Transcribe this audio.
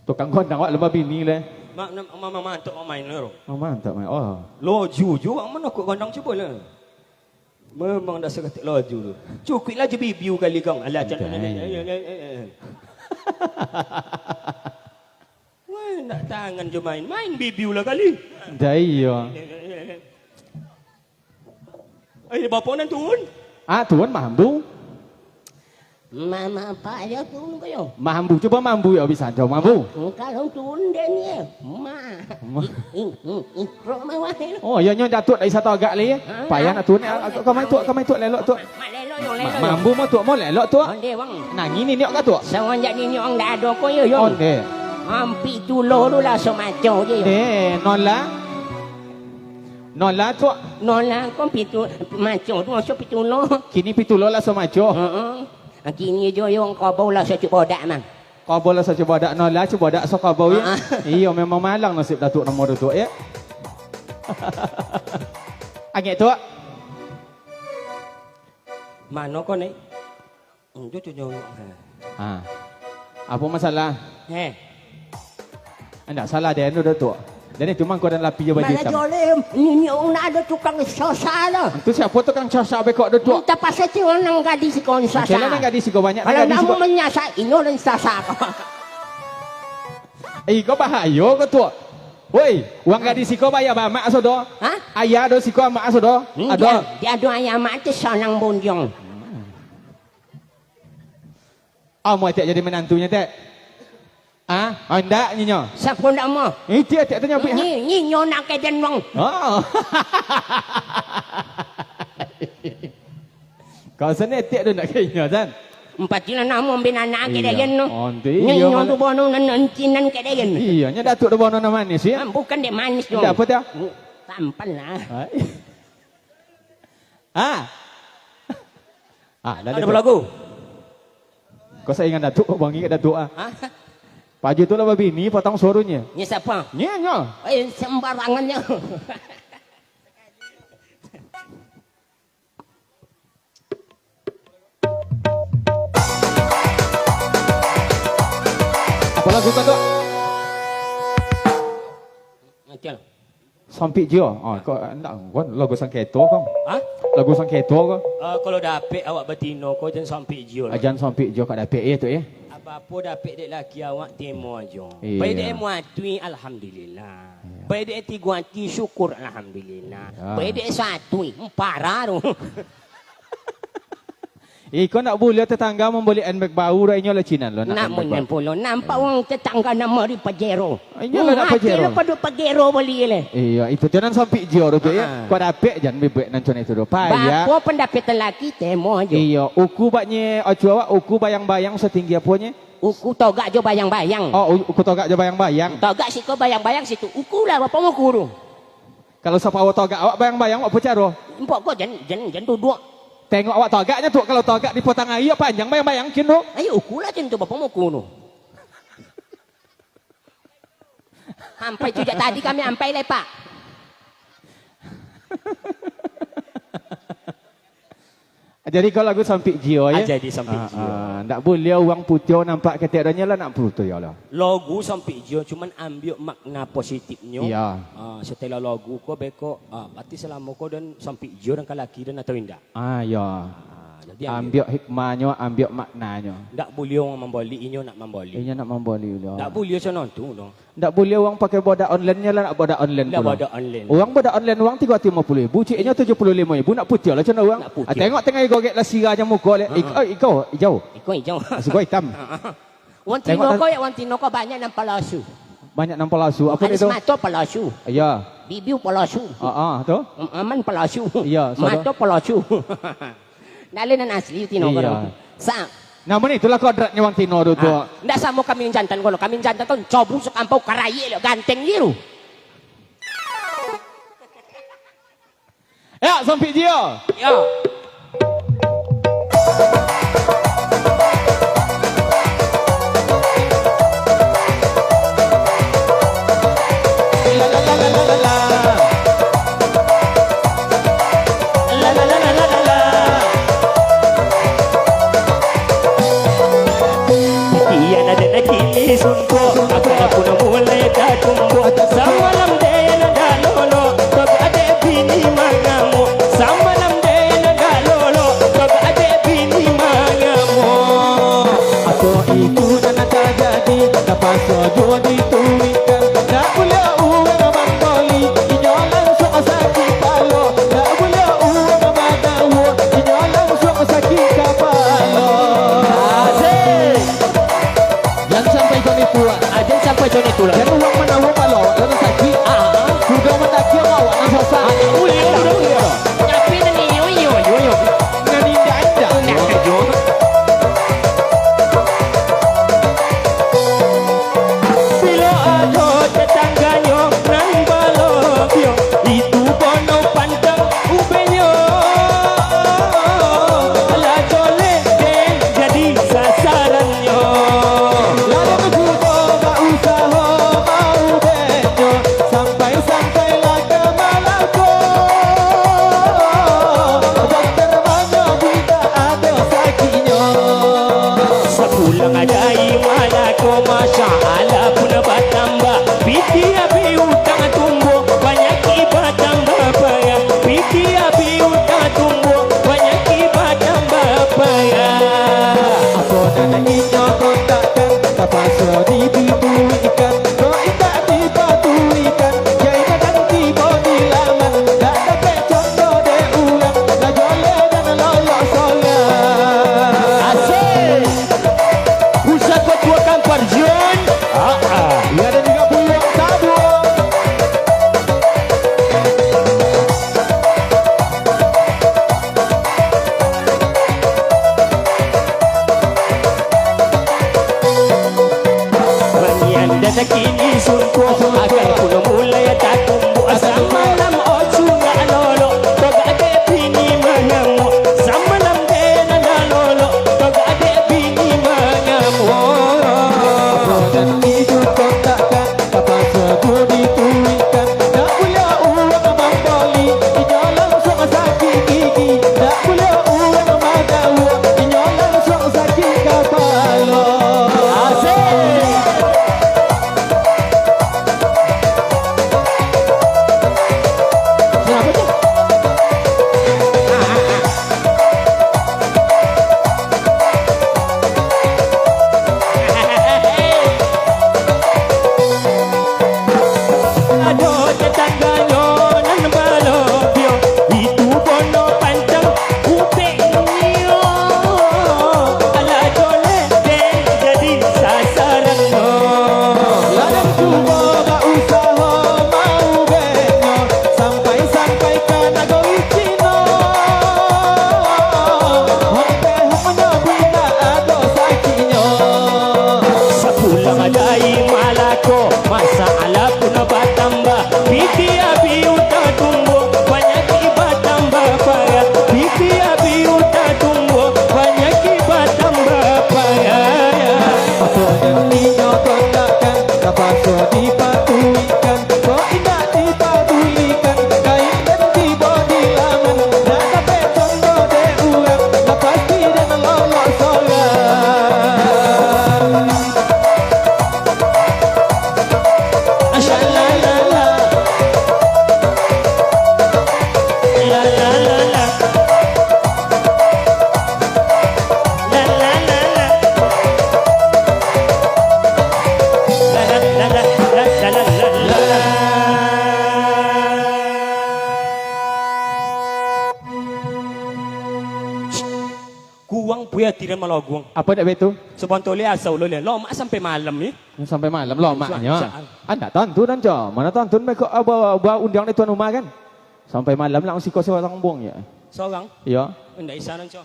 Tukang gondang awak lepas bini le. Mama mantap main lo. Oh mantap main. Oh. Loju juga mana kau gondang cuba lah. Memang dah seketik loju tu. Cukuplah je bibiu kali kang. Alah jangan. Wah nak tangan je main bibiu lah kali. Dah iya. Bapa nan turun. Tuan mambu. Mama apa dia turun kau? Mambu coba mambu ya bisa jauh mambu. Kalau turun dia ni, ikro mawah. Oh ya nyo datuk dari satu agak le. Payah nak turun. Kau main tuak lelok tuak. Mambu mau tuak mau lelok tuak. Onde bang. Nah ngini ni ok tuak. Semenjak ni orang dah ada kau ya. Onde. Ampi tulo lu lah semaco je. Nola tuak. Nola kau pitu maco tu masuk pitulo. Kini pitulo lah semaco. Kini jo yang kau bawa saya cuba dak mang. Kau boleh saya cuba dak nola cuba dak so kau bawa. Iya memang malang nasib datuk nombor tu ya. Angin tuak. Mana kau ni? Jom. Apa masalah? Anda salah dia tu datuk. Jadi cuma kau dan lapi je baju hitam. Mana jolem? Ni orang ada tukang sosa lah. Itu siapa tukang sosa bekok datuk? Kita pasal tu orang gadis kau sosa. Kalau gadis kau banyak. Kalau kamu menyasar, ini orang sosa kau. Kau bahaya kau tu. Woi, uang gadis kau bayar mak sudah? Ayah do si kau mak sudah? Ada. Dia ada ayah mak tu seorang bonjong. Mau tak jadi menantunya tak? Enggak nyo. Siapa nak mau? Dia tak tanya pihak. Ni nyo nak ke den wong. Kau sana tak ada nak ke nyo kan? Empat jilan nama bina nak ke den no. Ni nyo tu bono nancinan ke den. Iya, nya datuk tu bono manis ya. Bukan dek manis dong. Apa dia? Tampan lah. Ada berlagu. Kau saya ingat datuk bang ingat datuk Paju tu lah babi ni potong suruhnya. Ni siapa? Ni nyo. Sembarangannya. Apa lagu kau tu? Macam. Sampik je. Kau nak lagu sangketo kau? Lagu sangketo kau? Kalau dapet awak betino kau jangan sampai jio. Jangan sampik je kau dapet tu ya. Apa dapet dek laki awak temo aja. Baik dek muatui alhamdulillah. Baik dek tiguati syukur alhamdulillah. Baik dek satui parah tu. Kau nak boleh tetangga membeli handbag baru dah inyo lah Cina lo nak munyan pula nampak orang tetangga nama di Pajero. Inyo lah nak Pajero. Mati pada Pajero beli le. Iya itu jangan sampai jauh tu ya. Kau dapet jangan bebek nancon itu do. Payah. Bapa pendapat lelaki temo aja. Iya uku baknya ojo awak uku bayang-bayang setinggi apanya? Uku togak jo bayang-bayang. Uku togak jo bayang-bayang. Togak si kau bayang-bayang situ. Uku lah bapa mau guru. Kalau siapa awak togak awak bayang-bayang awak pecaro. Empok kau jangan duduk. Tengok awak togaknya tu kalau togak di potang air panjang bayang-bayang kin tu. Ayo uku lah tu bapa mau guru. Sampai juga tadi kami sampai lepak. Jadi kalau lagu sampik jio ya. Jadi sampik jio. Tak boleh orang putih nampak ketiknya lah nak putih ya lah. Lagu sampik jio cuman ambil makna positifnya. Iya. Setelah lagu kau beko berarti selama kau dan sampik jio dan kalaki dan atau indah. Ya. Jadi ambil hikmahnya, ambil maknanya. Tak boleh orang memboli inyo nak memboli. Inyo nak memboli lah. Tak boleh macam tu dong. Tak boleh orang pakai bodak online-nya lah nak bodak online pula. Bodak online. Orang bodak online orang 350,000, ciknya 75,000 nak putih lah macam orang. Tengok tengah gogek lah siranya muka le. Ikau hijau. Ikau hijau. Sikau hitam. Wan tino ko banyak nam palasu. Banyak nam palasu. Apa itu? Mato palasu. Ya. Bibiu palasu. Tu. Aman palasu. Ya, mato palasu. Nalinan asli tino ko. Sa namun itulah kodratnya Wang Tino tu. Ndak sama kami jantan kalau kami jantan tu cobu sekampau karaye lo ganteng liru. Ya, sampai dia. Ya. Sunko aku Ala pun mulai dah tumbuh samalam dia nak lolo bab ade bini mangamu samalam dia nak lolo bab ade bini mangamu. Aku itu dan tak jadi dapat sojo dituikan tak boleh uang mangkoli inyolang sok sakit palo tak boleh uang madawo inyolang sok sakit kapalo. Asyik. Jangan sampai kau ni puas. Aja sampai Joni tulang. Jangan uang manawo palo jangan sakit. Sudah mendaki awak nak sosok. Tapi ni yo. Ngani indah indah. Bila ada tetangganya nan balobio itu bono pandang ubenyo ala jole den jadi sasarannya. Lalu berjudo tak usah mau benyo sampai laga malako. Dokter mana kita ada sakitnya. Sepulang adai malako masya Allah pun bertambah piti api utang tumbuh banyak ibadah tambah payah piti api utang tumbuh banyak ibadah tambah payah. Aku dan inyo kontakkan kapan sodi dituikan kau indah dipatuikan jaya dan tiba di laman tak dapat contoh de ulang la jole dan lolos solat. Asyik. Pusat ketua kampar John. Ya dan juga puluh satu. Banyan dan kini suntuk agar kuno mulai tak tumbuh samalam ocu nggak lolo toga ade bini mangamu samalam dena nggak lolo toga ade bini mangamu. Dan itu kontakkan kapan sodi dituikan tak boleh uang mangkoli inyolang sok sakit gigi tak boleh uang madawo inyolang sok sakit kapalo. Asyik. Siapa tu? Aduh tetangganya nan balobio itu bono pancang upeknya ala jole den jadi sasarannya. Ladang cuba tak usah mau benyo sampai kana goi cino. Honte humnya bina ado sakitnya. Sepulang adai malako masalah pun bertambah piti api utah tumbuh banyak ibadah tambah payah piti api utah tumbuh banyak ibadah tambah payah. Apa yang ninyo kontakkan kapan so dipatuikan kau indah dipadulikan kain dan tiba di laman tak dapat contoh de uang lepas dan lolos solat. Asya la la la la la la la la la la la la Guang puya tidak malah guang. Apa dak betul? Sebantole asal lo mak sampai malam ni. Sampai malam lo maknya. Soal. Anda tonton dan jo. Mana tonton mereka bawa undang ni tuan rumah kan? Sampai malam lah si kau seorang buang ya. Seorang. Ya. Endak isanan cok.